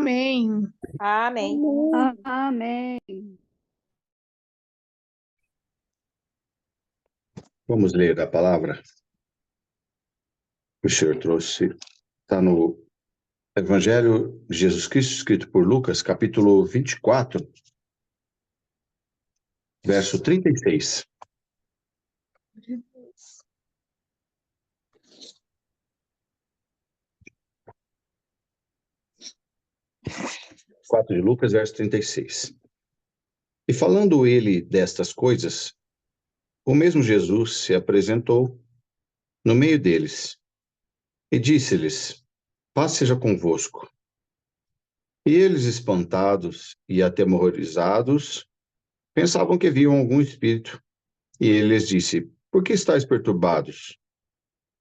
Amém. Amém. Amém. Vamos ler a palavra. O Senhor trouxe, está no Evangelho de Jesus Cristo, escrito por Lucas, capítulo 24, verso 36. De Lucas, verso 36. E falando ele destas coisas, o mesmo Jesus se apresentou no meio deles e disse-lhes: paz seja convosco. E eles, espantados e atemorizados, pensavam que viam algum espírito. E ele lhes disse: por que estáis perturbados?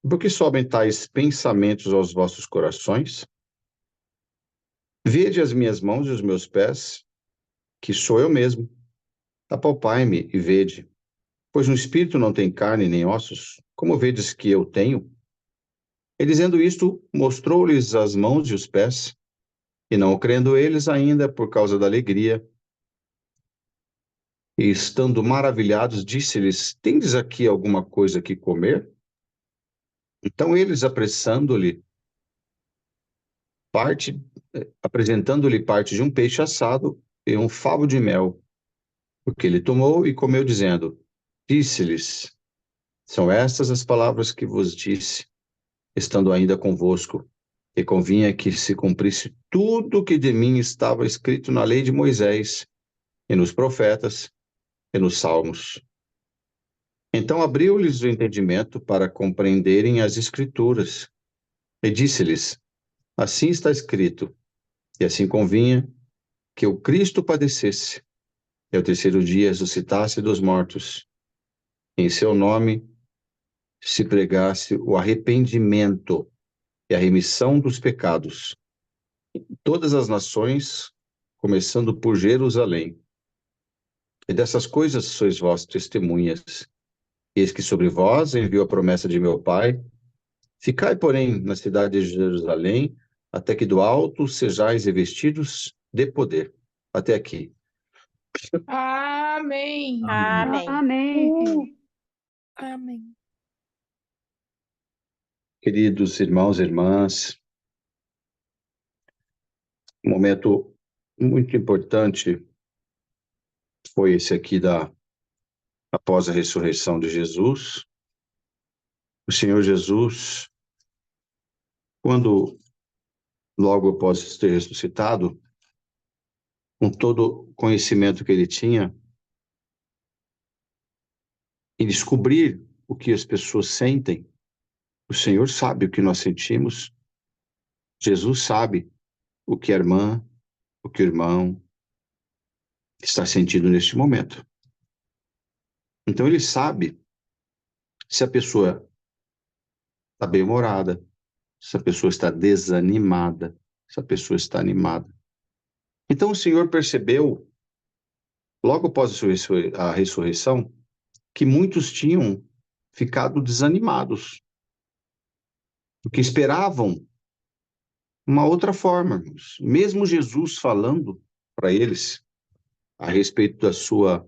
Por que sobem tais pensamentos aos vossos corações? Vede as minhas mãos e os meus pés, que sou eu mesmo. Apalpai-me e vede, pois um espírito não tem carne nem ossos, como vedes que eu tenho? E dizendo isto, mostrou-lhes as mãos e os pés, e não crendo eles ainda por causa da alegria, e estando maravilhados, disse-lhes: tendes aqui alguma coisa que comer? Então eles, apresentando-lhe parte de um peixe assado e um favo de mel, o que ele tomou e comeu, dizendo: disse-lhes: são estas as palavras que vos disse, estando ainda convosco, que convinha que se cumprisse tudo o que de mim estava escrito na lei de Moisés, e nos profetas, e nos salmos. Então abriu-lhes o entendimento para compreenderem as Escrituras, e disse-lhes: assim está escrito, e assim convinha que o Cristo padecesse, e ao terceiro dia ressuscitasse dos mortos, e em seu nome se pregasse o arrependimento e a remissão dos pecados, em todas as nações, começando por Jerusalém. E dessas coisas sois vós testemunhas. Eis que sobre vós enviou a promessa de meu Pai. Ficai, porém, na cidade de Jerusalém, até que do alto sejais revestidos de poder. Até aqui. Amém. Amém. Amém. Amém. Queridos irmãos e irmãs, um momento muito importante foi esse aqui após a ressurreição de Jesus. O Senhor Jesus, quando logo após ter ressuscitado, com todo o conhecimento que ele tinha, em descobrir o que as pessoas sentem, o Senhor sabe o que nós sentimos, Jesus sabe o que a irmã, o que o irmão está sentindo neste momento. Então ele sabe se a pessoa está bem-humorada, se a pessoa está desanimada, se a pessoa está animada. Então o Senhor percebeu, logo após a ressurreição, que muitos tinham ficado desanimados, porque esperavam uma outra forma. Mesmo Jesus falando para eles a respeito da sua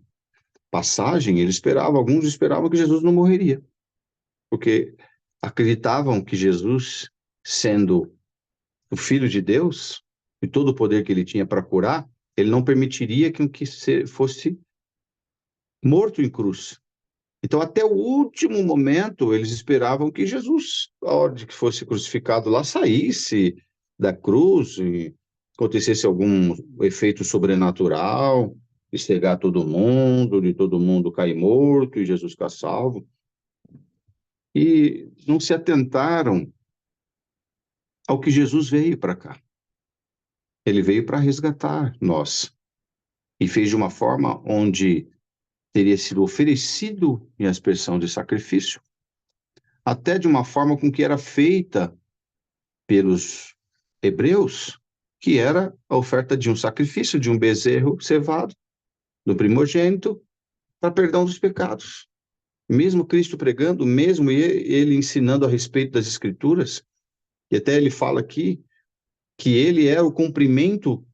passagem, alguns esperavam que Jesus não morreria, porque acreditavam que Jesus, sendo o Filho de Deus, e todo o poder que ele tinha para curar, ele não permitiria que fosse morto em cruz. Então, até o último momento, eles esperavam que Jesus, a hora de que fosse crucificado lá, saísse da cruz e acontecesse algum efeito sobrenatural, de cegar todo mundo, de todo mundo cair morto e Jesus ficar salvo. E não se atentaram ao que Jesus veio para cá. Ele veio para resgatar nós. E fez de uma forma onde teria sido oferecido em expressão de sacrifício, até de uma forma com que era feita pelos hebreus, que era a oferta de um sacrifício, de um bezerro cevado, do primogênito, para perdão dos pecados. Mesmo Cristo pregando, mesmo ele ensinando a respeito das Escrituras, e até ele fala aqui que ele é o cumprimento,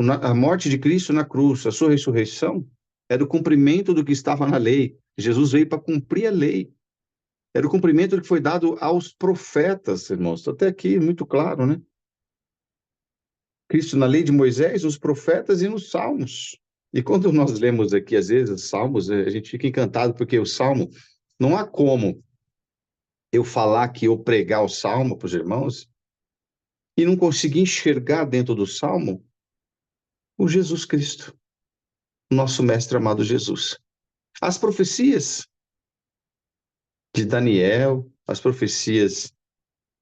a morte de Cristo na cruz, a sua ressurreição, era o cumprimento do que estava na lei. Jesus veio para cumprir a lei. Era o cumprimento que foi dado aos profetas, irmãos. Até aqui, muito claro, né? Cristo na lei de Moisés, os profetas e nos salmos. E quando nós lemos aqui, às vezes, salmos, a gente fica encantado, porque o salmo, não há como eu falar que eu pregar o salmo para os irmãos e não conseguir enxergar dentro do salmo o Jesus Cristo, nosso mestre amado Jesus. As profecias de Daniel, as profecias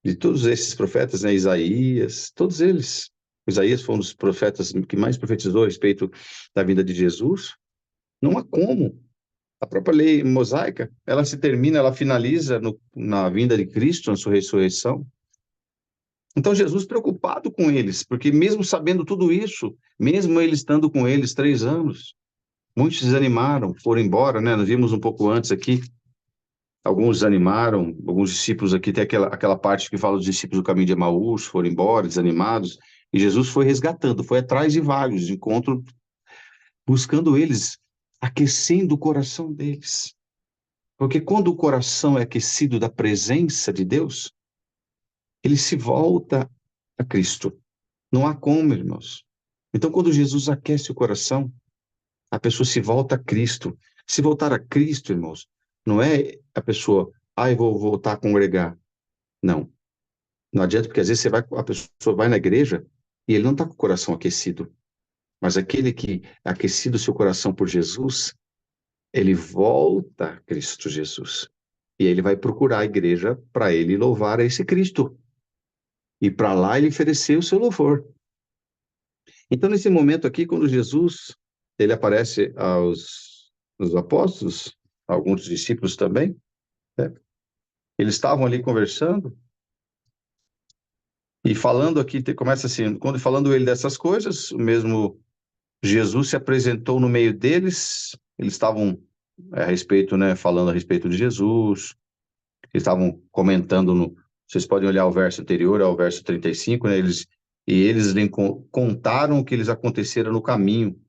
de todos esses profetas, né? Isaías, todos eles. Isaías foi um dos profetas que mais profetizou a respeito da vinda de Jesus. Não há como. A própria lei mosaica, ela se termina, ela finaliza na vinda de Cristo, na sua ressurreição. Então, Jesus preocupado com eles, porque mesmo sabendo tudo isso, mesmo ele estando com eles 3 anos, muitos desanimaram, foram embora, né? Nós vimos um pouco antes aqui, alguns desanimaram, alguns discípulos aqui, tem aquela parte que fala dos discípulos do caminho de Emaús, foram embora, desanimados, e Jesus foi resgatando, foi atrás de vários, de encontro, buscando eles, aquecendo o coração deles. Porque quando o coração é aquecido da presença de Deus, ele se volta a Cristo. Não há como, irmãos. Então, quando Jesus aquece o coração, a pessoa se volta a Cristo. Se voltar a Cristo, irmãos, não é a pessoa, eu vou voltar a congregar. Não. Não adianta, porque às vezes a pessoa vai na igreja e ele não está com o coração aquecido. Mas aquele que é aquecido o seu coração por Jesus, ele volta a Cristo Jesus. E aí ele vai procurar a igreja para ele louvar a esse Cristo. E para lá ele oferecer o seu louvor. Então, nesse momento aqui, quando Jesus ele aparece aos apóstolos, alguns discípulos também, né? Eles estavam ali conversando e falando aqui, começa assim, quando falando ele dessas coisas, o mesmo Jesus se apresentou no meio deles, eles estavam a respeito, né, falando a respeito de Jesus, eles estavam comentando, vocês podem olhar o verso anterior, ao verso 35, né, eles lhe contaram o que lhes aconteceram no caminho,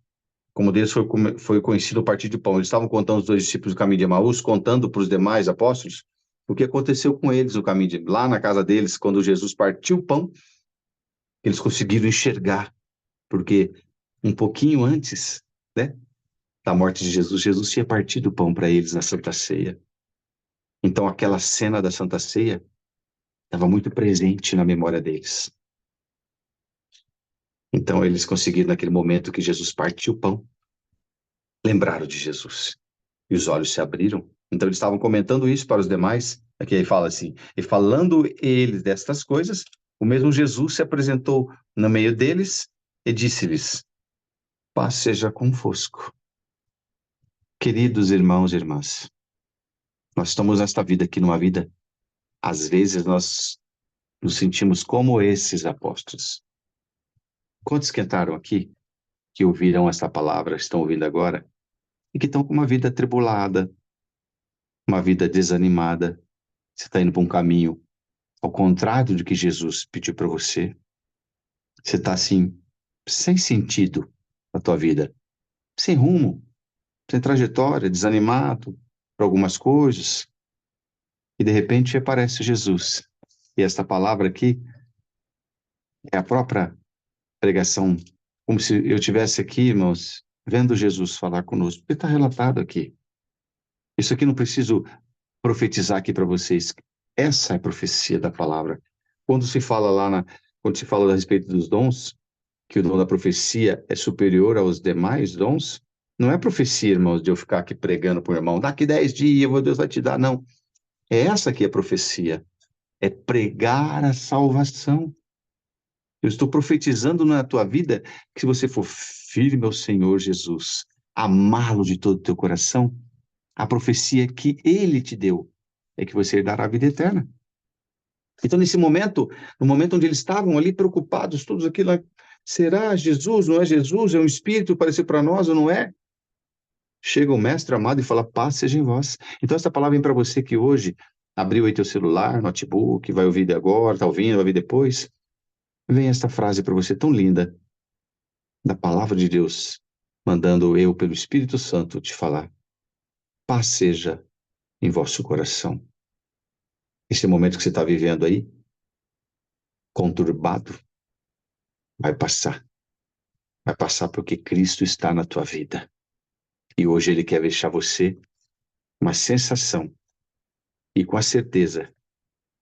como deles foi conhecido o partir de pão. Eles estavam contando, os dois discípulos do caminho de Emaús, contando para os demais apóstolos o que aconteceu com eles no caminho lá na casa deles, quando Jesus partiu o pão, eles conseguiram enxergar, porque um pouquinho antes, né, da morte de Jesus, Jesus tinha partido o pão para eles na Santa Ceia. Então aquela cena da Santa Ceia estava muito presente na memória deles. Então eles conseguiram, naquele momento que Jesus partiu o pão, lembraram de Jesus. E os olhos se abriram. Então eles estavam comentando isso para os demais. Aqui aí fala assim, e falando eles destas coisas, o mesmo Jesus se apresentou no meio deles e disse-lhes, paz seja convosco. Queridos irmãos e irmãs, nós estamos nesta vida aqui, numa vida, às vezes nós nos sentimos como esses apóstolos. Quantos que entraram aqui, que ouviram esta palavra, estão ouvindo agora, e que estão com uma vida atribulada, uma vida desanimada, você está indo para um caminho ao contrário do que Jesus pediu para você. Você está assim, sem sentido na tua vida, sem rumo, sem trajetória, desanimado por algumas coisas. E de repente aparece Jesus. E esta palavra aqui é a própria pregação, como se eu tivesse aqui, irmãos, vendo Jesus falar conosco. Porque está relatado aqui. Isso aqui não preciso profetizar aqui para vocês. Essa é a profecia da palavra. Quando se fala quando se fala a respeito dos dons, que o dom da profecia é superior aos demais dons, não é profecia, irmãos, de eu ficar aqui pregando para o irmão, daqui 10 dias Deus vai te dar, não. É essa aqui a profecia, é pregar a salvação. Eu estou profetizando na tua vida que se você for firme ao Senhor Jesus, amá-lo de todo o teu coração, a profecia que Ele te deu é que você dará a vida eterna. Então, nesse momento, no momento onde eles estavam ali preocupados, todos aquilo, será Jesus, não é Jesus, é um Espírito, apareceu para nós ou não é? Chega o Mestre amado e fala, paz seja em vós. Então, essa palavra vem para você que hoje abriu aí teu celular, notebook, vai ouvir agora, está ouvindo, vai ouvir depois. vem esta frase para você tão linda, da palavra de Deus, mandando eu, pelo Espírito Santo, te falar. Paz seja em vosso coração. Esse momento que você está vivendo aí, conturbado, vai passar. Vai passar porque Cristo está na tua vida. E hoje Ele quer deixar você uma sensação e com a certeza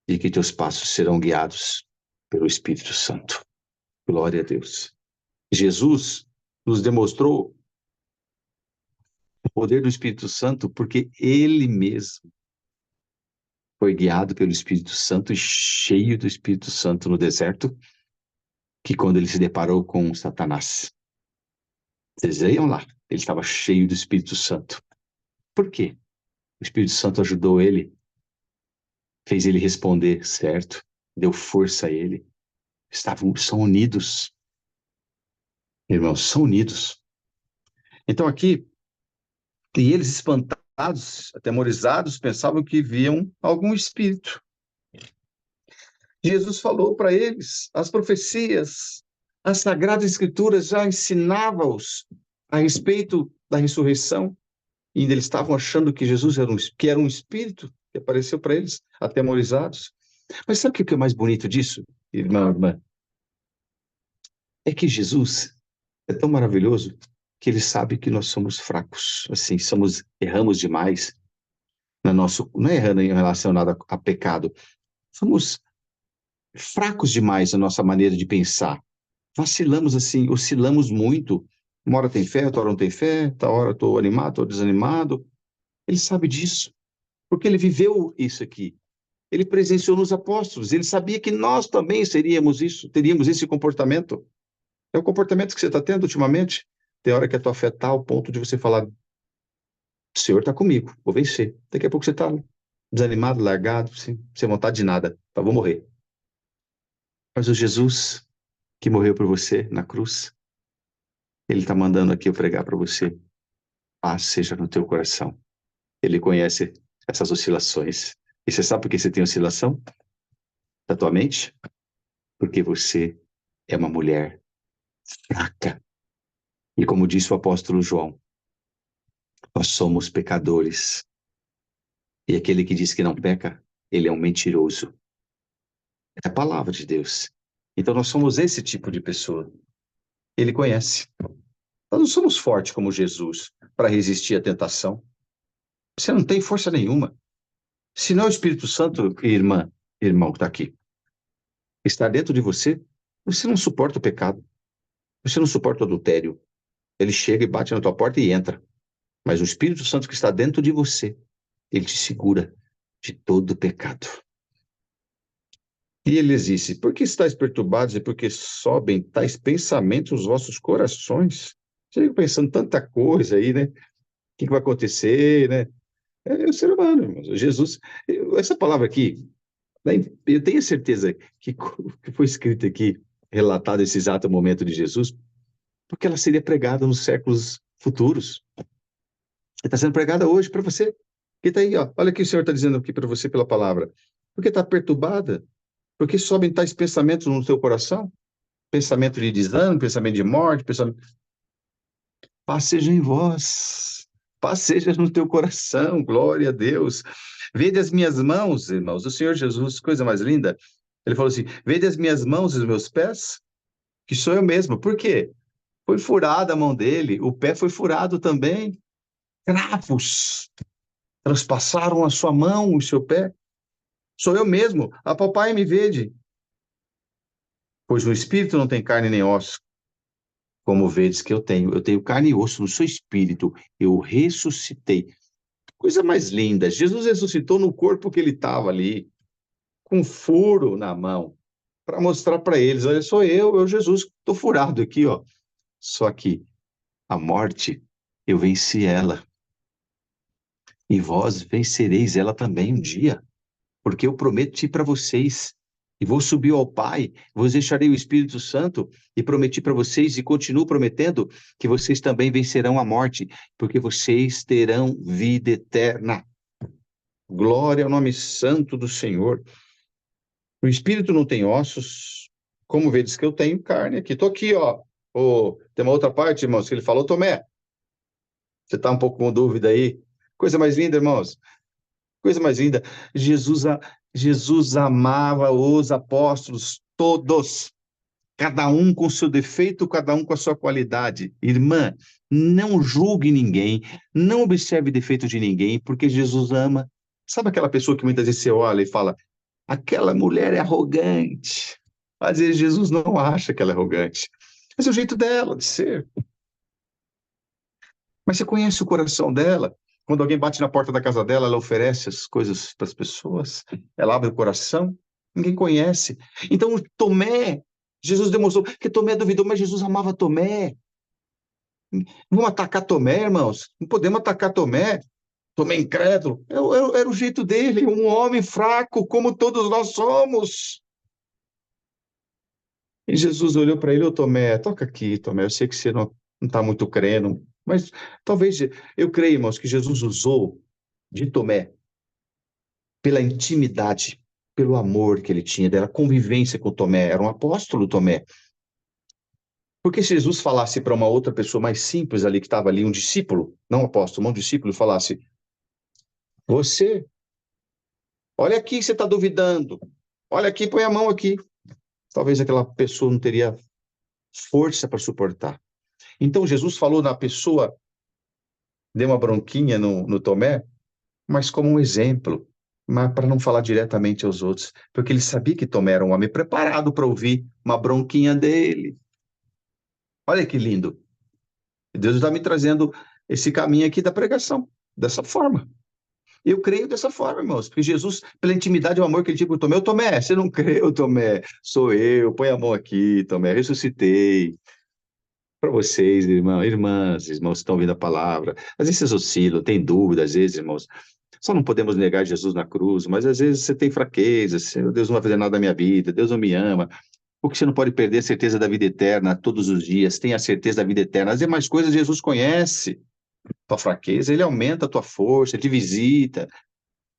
de que teus passos serão guiados pelo Espírito Santo. Glória a Deus. Jesus nos demonstrou o poder do Espírito Santo porque Ele mesmo foi guiado pelo Espírito Santo e cheio do Espírito Santo no deserto, que quando ele se deparou com Satanás. Vocês leiam lá, ele estava cheio do Espírito Santo. Por quê? O Espírito Santo ajudou ele, fez ele responder certo, deu força a ele. São unidos. Irmãos, são unidos. Então aqui, e eles espantados, atemorizados, pensavam que viam algum espírito. Jesus falou para eles, as profecias, as Sagradas Escrituras já ensinavam-os a respeito da ressurreição, e ainda eles estavam achando que Jesus era um espírito que apareceu para eles, atemorizados. Mas sabe o que é mais bonito disso, irmã? É que Jesus é tão maravilhoso que ele sabe que nós somos fracos, assim, erramos demais não é errando em relação a pecado, somos fracos demais na nossa maneira de pensar. Vacilamos assim, oscilamos muito. Uma hora tem fé, outra hora não tem fé, outra hora estou animado, estou desanimado. Ele sabe disso, porque ele viveu isso aqui. Ele presenciou nos apóstolos, ele sabia que nós também teríamos esse comportamento. É o comportamento que você está tendo ultimamente. Tem hora que a tua fé está ao ponto de você falar, o Senhor está comigo, vou vencer. Daqui a pouco você está desanimado, largado, sem vontade de nada, vou morrer. Mas o Jesus que morreu por você na cruz, ele está mandando aqui eu pregar para você. Paz seja no teu coração. Ele conhece essas oscilações. E você sabe por que você tem oscilação da tua mente? Porque você é uma mulher fraca. E como disse o apóstolo João, nós somos pecadores. E aquele que diz que não peca, ele é um mentiroso. É a palavra de Deus. Então nós somos esse tipo de pessoa. Ele conhece. Nós não somos fortes como Jesus para resistir à tentação. Você não tem força nenhuma. Se não é o Espírito Santo, irmão que está aqui, está dentro de você, você não suporta o pecado. Você não suporta o adultério. Ele chega e bate na tua porta e entra. Mas o Espírito Santo que está dentro de você, ele te segura de todo pecado. E ele disse, por que estáis perturbados e por que sobem tais pensamentos nos vossos corações? Você fica pensando tanta coisa aí, né? O que vai acontecer, né? É o ser humano, irmãos. Jesus, essa palavra aqui, né, eu tenho certeza que foi escrita aqui, relatada esse exato momento de Jesus, porque ela seria pregada nos séculos futuros. Está sendo pregada hoje para você, que está aí, ó. Olha o que o Senhor está dizendo aqui para você pela palavra. Porque está perturbada? Porque sobem tais pensamentos no teu coração? Pensamento de desânimo, pensamento de morte, pensamento... Paz seja em vós. Paz seja no teu coração, glória a Deus. Vede as minhas mãos, irmãos, o Senhor Jesus, coisa mais linda. Ele falou assim, vede as minhas mãos e os meus pés, que sou eu mesmo. Por quê? Foi furada a mão dele, o pé foi furado também. Cravos transpassaram a sua mão, o seu pé. Sou eu mesmo, apalpai e me vede. Pois no espírito não tem carne nem osso, como vedes que eu tenho. Eu tenho carne e osso, não sou espírito. Eu ressuscitei. Coisa mais linda. Jesus ressuscitou no corpo que ele estava ali, com furo na mão, para mostrar para eles: olha, sou eu Jesus, estou furado aqui, ó. Só que a morte, eu venci ela. E vós vencereis ela também um dia, porque eu prometi para vocês. E vou subir ao Pai, vos deixarei o Espírito Santo, e prometi para vocês, e continuo prometendo, que vocês também vencerão a morte, porque vocês terão vida eterna. Glória ao nome santo do Senhor. O Espírito não tem ossos, como vedes que eu tenho carne aqui. Estou aqui, ó. Tem uma outra parte, irmãos, que ele falou, Tomé, você está um pouco com dúvida aí? Coisa mais linda, irmãos. Coisa mais linda. Jesus amava os apóstolos todos. Cada um com seu defeito, cada um com a sua qualidade. Irmã, não julgue ninguém, não observe defeito de ninguém, porque Jesus ama. Sabe aquela pessoa que muitas vezes você olha e fala, aquela mulher é arrogante. Às vezes Jesus não acha que ela é arrogante. Mas é o jeito dela de ser. Mas você conhece o coração dela? Quando alguém bate na porta da casa dela, ela oferece as coisas para as pessoas, ela abre o coração. Ninguém conhece. Então, Tomé, Jesus demonstrou que Tomé duvidou, mas Jesus amava Tomé. Vamos atacar Tomé, irmãos? Não podemos atacar Tomé. Tomé incrédulo. Era o jeito dele, um homem fraco, como todos nós somos. E Jesus olhou para ele, ô Tomé, toca aqui, Tomé, eu sei que você não está muito crendo, mas talvez, eu creio, irmãos, que Jesus usou de Tomé pela intimidade, pelo amor que ele tinha, dela convivência com Tomé, era um apóstolo Tomé. Porque se Jesus falasse para uma outra pessoa mais simples ali, que estava ali, um discípulo, não um apóstolo, um discípulo, falasse, você, olha aqui, você está duvidando, olha aqui, põe a mão aqui. Talvez aquela pessoa não teria força para suportar. Então Jesus falou na pessoa, deu uma bronquinha no Tomé, mas como um exemplo, mas para não falar diretamente aos outros, porque ele sabia que Tomé era um homem preparado para ouvir uma bronquinha dele. Olha que lindo. Deus está me trazendo esse caminho aqui da pregação, dessa forma. Eu creio dessa forma, irmãos, porque Jesus, pela intimidade e o amor que ele tinha por Tomé, Tomé, você não creu, Tomé, sou eu, põe a mão aqui, Tomé, ressuscitei. Para vocês, irmãos, irmãos que estão ouvindo a palavra, às vezes vocês oscilam, têm dúvida, às vezes, irmãos, só não podemos negar Jesus na cruz, mas às vezes você tem fraqueza, Deus não vai fazer nada na minha vida, Deus não me ama, porque você não pode perder a certeza da vida eterna todos os dias, tenha a certeza da vida eterna, as demais coisas Jesus conhece, tua fraqueza, ele aumenta a tua força, te visita,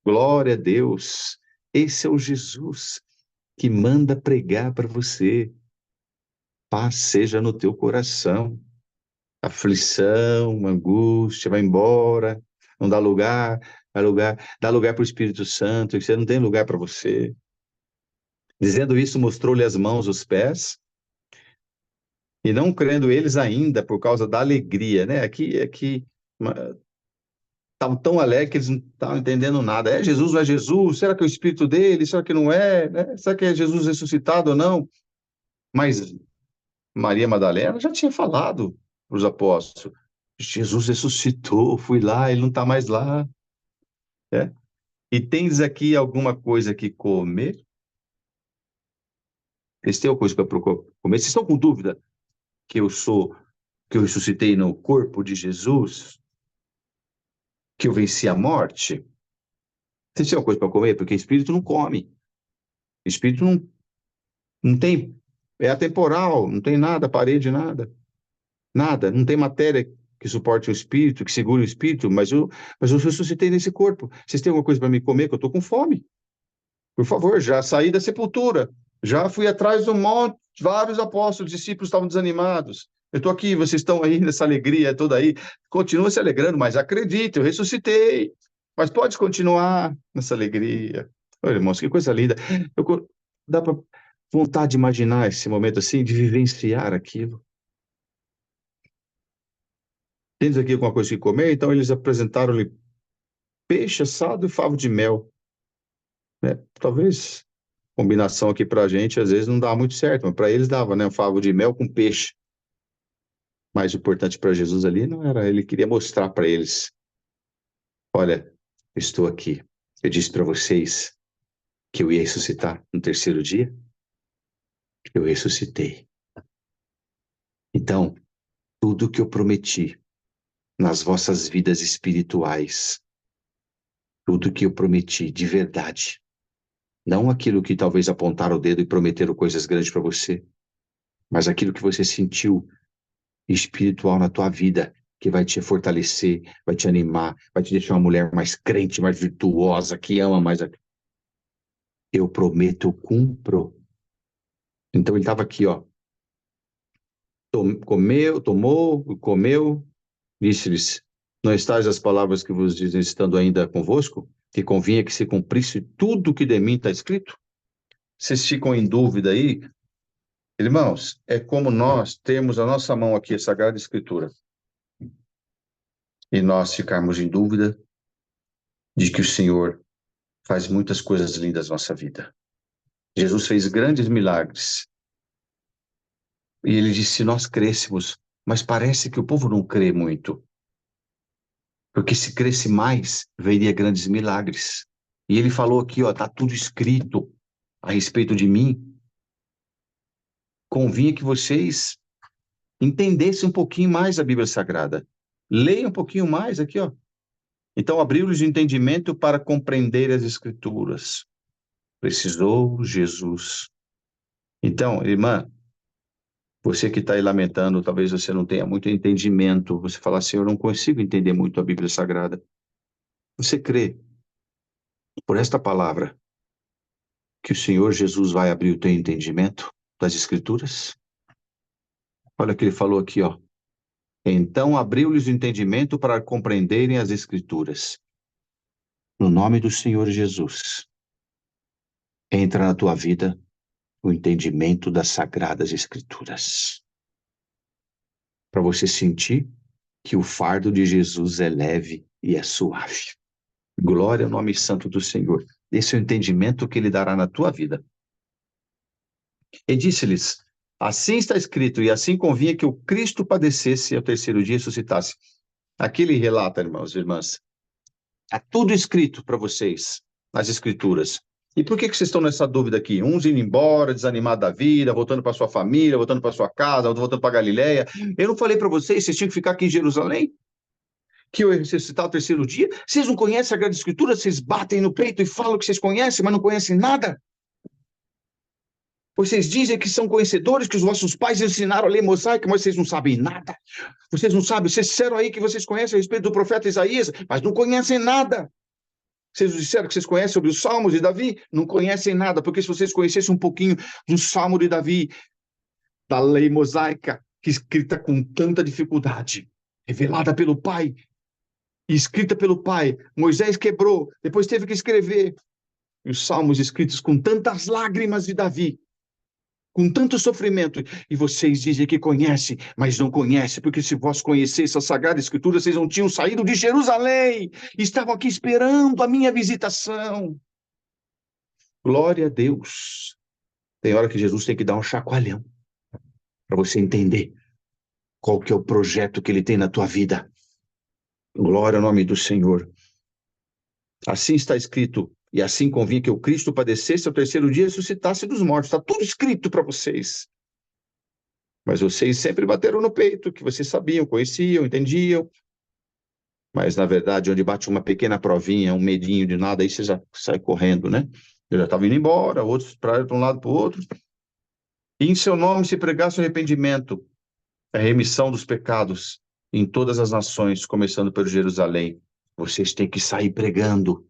glória a Deus, esse é o Jesus que manda pregar para você, paz seja no teu coração, aflição, angústia, vai embora, não dá lugar, dá lugar para o Espírito Santo, que você não tem lugar para você. Dizendo isso, mostrou-lhe as mãos, os pés, e não crendo eles ainda por causa da alegria, né? Aqui estavam tão alegres que eles não estavam entendendo nada. É Jesus, não é Jesus? Será que é o Espírito dele? Será que não é? Né? Será que é Jesus ressuscitado ou não? Mas Maria Madalena já tinha falado para os apóstolos, Jesus ressuscitou, fui lá, ele não está mais lá. Né? E tens aqui alguma coisa que comer? Vocês têm alguma coisa para comer? Vocês estão com dúvida que que eu ressuscitei no corpo de Jesus? Que eu venci a morte? Vocês têm alguma coisa para comer? Porque espírito não come. Espírito não tem, é atemporal, não tem nada, parede, nada. Nada, não tem matéria que suporte o espírito, que segure o espírito, mas eu ressuscitei nesse corpo. Vocês têm alguma coisa para me comer? Que eu estou com fome. Por favor, já saí da sepultura, já fui atrás do monte, vários apóstolos, discípulos estavam desanimados. Eu estou aqui, vocês estão aí nessa alegria toda aí. Continua se alegrando, mas acredite, eu ressuscitei. Mas pode continuar nessa alegria. Olha, irmãos, que coisa linda. Dá para vontade de imaginar esse momento assim, de vivenciar aquilo. Tens aqui alguma coisa que comer? Então eles apresentaram-lhe peixe assado e favo de mel. Né? Talvez combinação aqui para a gente, às vezes não dá muito certo, mas para eles dava, né? Um favo de mel com peixe. Mas o importante para Jesus ali não era, ele queria mostrar para eles: olha, estou aqui. Eu disse para vocês que eu ia ressuscitar no terceiro dia. Eu ressuscitei. Então, tudo que eu prometi nas vossas vidas espirituais, tudo que eu prometi de verdade, não aquilo que talvez apontaram o dedo e prometeram coisas grandes para você, mas aquilo que você sentiu espiritual na tua vida, que vai te fortalecer, vai te animar, vai te deixar uma mulher mais crente, mais virtuosa, que ama mais. Eu prometo, eu cumpro. Então ele estava aqui, ó. Comeu, disse-lhes: Não estais as palavras que vos dizem estando ainda convosco? Que convinha que se cumprisse tudo o que de mim está escrito? Vocês ficam em dúvida aí? Irmãos, é como nós temos a nossa mão aqui, a Sagrada Escritura, e nós ficarmos em dúvida de que o Senhor faz muitas coisas lindas na nossa vida. Jesus fez grandes milagres. E ele disse: se nós crêssemos, mas parece que o povo não crê muito. Porque se cresce mais, veria grandes milagres. E ele falou aqui, ó, tá tudo escrito a respeito de mim. Convinha que vocês entendessem um pouquinho mais a Bíblia Sagrada. Leiam um pouquinho mais aqui, ó. Então, abriu-lhes o entendimento para compreender as Escrituras. Precisou Jesus. Então, irmã, você que está aí lamentando, talvez você não tenha muito entendimento. Você fala assim, eu não consigo entender muito a Bíblia Sagrada. Você crê, por esta palavra, que o Senhor Jesus vai abrir o teu entendimento das Escrituras? Olha o que ele falou aqui, ó. Então abriu-lhes o entendimento para compreenderem as Escrituras. No nome do Senhor Jesus, entra na tua vida o entendimento das Sagradas Escrituras. Para você sentir que o fardo de Jesus é leve e é suave. Glória ao nome santo do Senhor. Esse é o entendimento que ele dará na tua vida. E disse-lhes: assim está escrito, e assim convinha que o Cristo padecesse e ao terceiro dia ressuscitasse. Aqui ele relata, irmãos e irmãs, está tudo escrito para vocês nas Escrituras. E por que vocês estão nessa dúvida aqui? Uns indo embora, desanimados da vida, voltando para sua família, voltando para sua casa, voltando para Galileia. Eu não falei para vocês tinham que ficar aqui em Jerusalém? Que eu ia ressuscitar ao terceiro dia? Vocês não conhecem a Sagrada Escritura? Vocês batem no peito e falam que vocês conhecem, mas não conhecem nada? Vocês dizem que são conhecedores, que os vossos pais ensinaram a lei mosaica, mas vocês não sabem nada. Vocês não sabem, vocês disseram aí que vocês conhecem a respeito do profeta Isaías, mas não conhecem nada. Vocês disseram que vocês conhecem sobre os Salmos de Davi, não conhecem nada, porque se vocês conhecessem um pouquinho do Salmo de Davi, da lei mosaica, que escrita com tanta dificuldade, revelada pelo Pai, e escrita pelo Pai, Moisés quebrou, depois teve que escrever, e os Salmos escritos com tantas lágrimas de Davi, com tanto sofrimento, e vocês dizem que conhecem, mas não conhecem, porque se vós conhecessem a Sagrada Escritura, vocês não tinham saído de Jerusalém, estavam aqui esperando a minha visitação. Glória a Deus. Tem hora que Jesus tem que dar um chacoalhão, para você entender qual que é o projeto que ele tem na tua vida. Glória ao nome do Senhor. Assim está escrito, e assim convinha que o Cristo padecesse ao terceiro dia e ressuscitasse dos mortos. Está tudo escrito para vocês. Mas vocês sempre bateram no peito, que vocês sabiam, conheciam, entendiam. Mas, na verdade, onde bate uma pequena provinha, um medinho de nada, aí você já sai correndo, né? Eu já estava indo embora, outros para um lado para o outro. E em seu nome se pregasse o arrependimento, a remissão dos pecados em todas as nações, começando por Jerusalém. Vocês têm que sair pregando.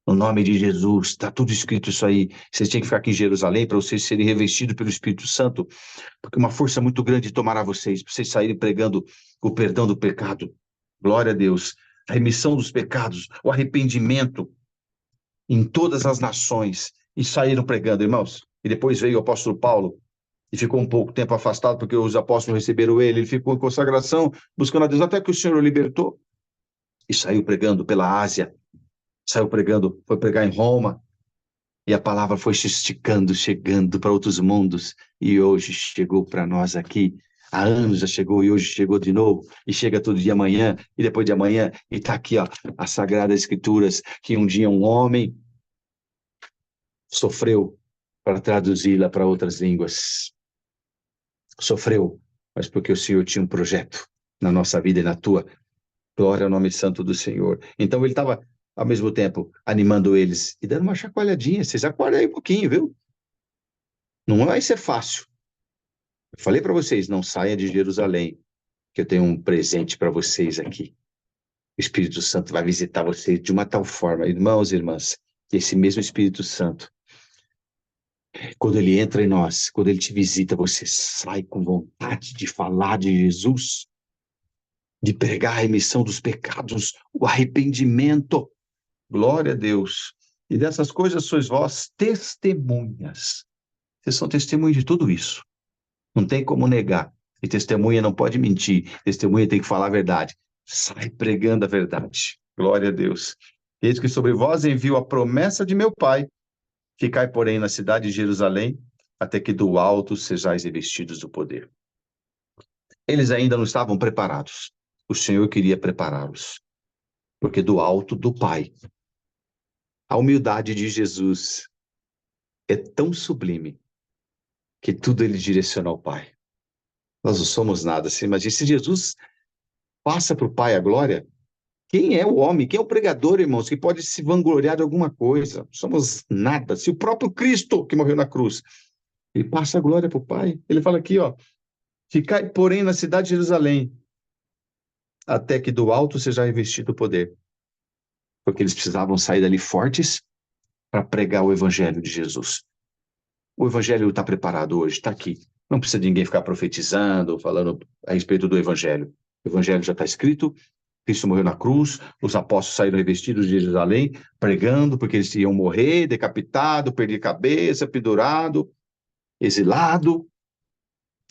No nome de Jesus, está tudo escrito isso aí. Vocês têm que ficar aqui em Jerusalém para vocês serem revestidos pelo Espírito Santo, porque uma força muito grande tomará vocês, para vocês saírem pregando o perdão do pecado. Glória a Deus. A remissão dos pecados, o arrependimento em todas as nações. E saíram pregando, irmãos. E depois veio o apóstolo Paulo e ficou um pouco tempo afastado, porque os apóstolos receberam ele. Ele ficou em consagração, buscando a Deus, até que o Senhor o libertou. E saiu pregando pela Ásia. Saiu pregando, foi pregar em Roma. E a palavra foi se esticando, chegando para outros mundos. E hoje chegou para nós aqui. Há anos já chegou e hoje chegou de novo. E chega todo dia amanhã e depois de amanhã. E está aqui, ó, as Sagradas Escrituras, que um dia um homem sofreu para traduzi-la para outras línguas. Sofreu, mas porque o Senhor tinha um projeto na nossa vida e na tua. Glória ao nome santo do Senhor. Então ele estava, ao mesmo tempo, animando eles e dando uma chacoalhadinha. Vocês acordem aí um pouquinho, viu? Não vai ser fácil. Eu falei para vocês, não saia de Jerusalém, que eu tenho um presente para vocês aqui. O Espírito Santo vai visitar vocês de uma tal forma. Irmãos e irmãs, esse mesmo Espírito Santo Quando ele entra em nós, quando ele te visita, você sai com vontade de falar de Jesus, de pregar a remissão dos pecados, o arrependimento. Glória a Deus. E dessas coisas sois vós testemunhas. Vocês são testemunhas de tudo isso. Não tem como negar. E testemunha não pode mentir. Testemunha tem que falar a verdade. Sai pregando a verdade. Glória a Deus. Eis que sobre vós envio a promessa de meu Pai. Ficai, porém, na cidade de Jerusalém, até que do alto sejais revestidos do poder. Eles ainda não estavam preparados. O Senhor queria prepará-los. Porque do alto do Pai, a humildade de Jesus é tão sublime que tudo ele direciona ao Pai. Nós não somos nada. Assim, imagina, se Jesus passa para o Pai a glória, quem é o homem, quem é o pregador, irmãos, que pode se vangloriar de alguma coisa? Somos nada. Se o próprio Cristo, que morreu na cruz, ele passa a glória para o Pai, ele fala aqui, ó, ficai, porém, na cidade de Jerusalém, até que do alto seja revestido o poder. Porque eles precisavam sair dali fortes para pregar o evangelho de Jesus. O evangelho está preparado hoje, está aqui. Não precisa de ninguém ficar profetizando, falando a respeito do evangelho. O evangelho já está escrito, Cristo morreu na cruz, os apóstolos saíram revestidos de Jerusalém, pregando, porque eles iam morrer, decapitado, perder cabeça, pendurado, exilado.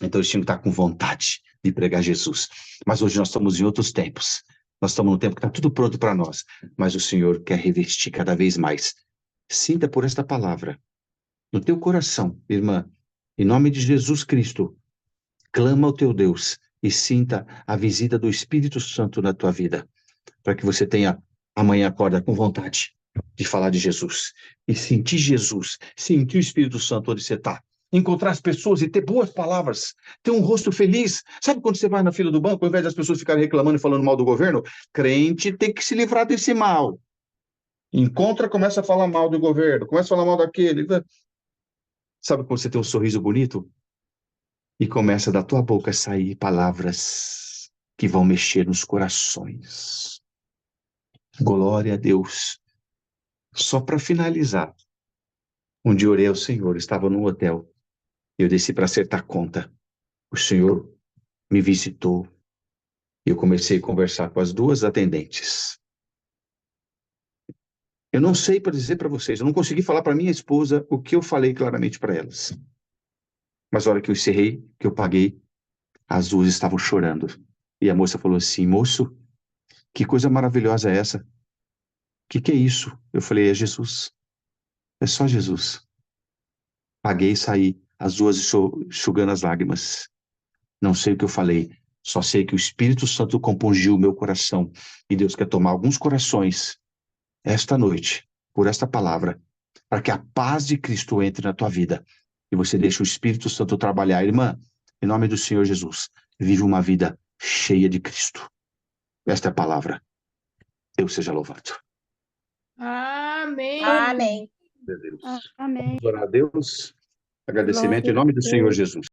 Então eles tinham que estar com vontade de pregar Jesus. Mas hoje nós estamos em outros tempos. Nós estamos num tempo que está tudo pronto para nós, mas o Senhor quer revestir cada vez mais. Sinta por esta palavra no teu coração, irmã, em nome de Jesus Cristo, clama ao teu Deus e sinta a visita do Espírito Santo na tua vida, para que você tenha amanhã acorda com vontade de falar de Jesus e sentir Jesus, sentir o Espírito Santo onde você está. Encontrar as pessoas e ter boas palavras, ter um rosto feliz. Sabe quando você vai na fila do banco, ao invés das pessoas ficarem reclamando e falando mal do governo? Crente tem que se livrar desse mal. Encontra, começa a falar mal do governo, começa a falar mal daquele. Sabe quando você tem um sorriso bonito? E começa da tua boca a sair palavras que vão mexer nos corações. Glória a Deus. Só para finalizar, um dia orei ao Senhor, estava num hotel, eu desci para acertar conta. O Senhor me visitou e eu comecei a conversar com as duas atendentes. Eu não sei para dizer para vocês, eu não consegui falar para minha esposa o que eu falei claramente para elas. Mas a hora que eu encerrei, que eu paguei, as duas estavam chorando. E a moça falou assim, moço, que coisa maravilhosa é essa? Que é isso? Eu falei, é Jesus. É só Jesus. Paguei e saí, as duas enxugando as lágrimas. Não sei o que eu falei, só sei que o Espírito Santo compungiu o meu coração. E Deus quer tomar alguns corações esta noite, por esta palavra, para que a paz de Cristo entre na tua vida. E você deixe o Espírito Santo trabalhar. Irmã, em nome do Senhor Jesus, vive uma vida cheia de Cristo. Esta é a palavra. Deus seja louvado. Amém. Amém. Meu Deus. Amém. Vamos orar a Deus. Agradecimento Glória em nome a do Senhor Deus. Jesus.